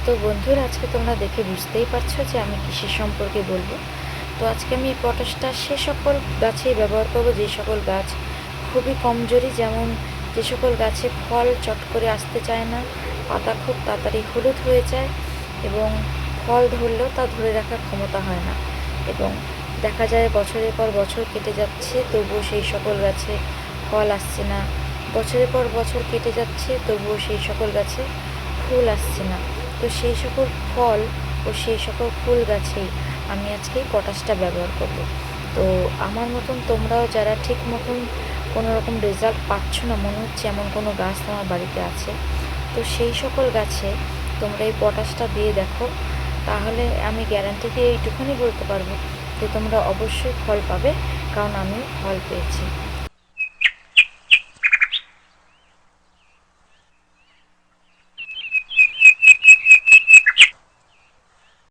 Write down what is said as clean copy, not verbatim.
তো বন্ধুরা, আজকে তোমরা দেখে বুঝতেই পারছো যে আমি কৃষি সম্পর্কে বলবো। তো আজকে আমি এই পটাশটা সে সকল গাছেই ব্যবহার করব যে সকল গাছ খুবই কমজোরি, যেমন যে সকল গাছে ফল চট করে আসতে চায় না, পাতা খুব তাড়াতাড়ি হলুদ হয়ে যায় এবং ফল ধরলেও তা ধরে রাখার ক্ষমতা হয় না, এবং দেখা যায় বছরের পর বছর কেটে যাচ্ছে তবুও সেই সকল গাছে ফল আসছে না, বছরের পর বছর কেটে যাচ্ছে তবুও সেই সকল গাছে ফুল আসছে না। তো সেই সকল ফল ও সেই সকল ফুল গাছেই আমি আজকে এই পটাশটা ব্যবহার করব। তো আমার মতন তোমরাও যারা ঠিক মতন কোনো রকম রেজাল্ট পাচ্ছ না, মনে হচ্ছে এমন কোনো গাছ তোমার বাড়িতে আছে, তো সেই সকল গাছে তোমরা এই পটাশটা দিয়ে দেখো, তাহলে আমি গ্যারান্টি দিয়ে এইটুকুনি বলতে পারবো যে তোমরা অবশ্যই ফল পাবে, কারণ আমিও ফল পেয়েছি।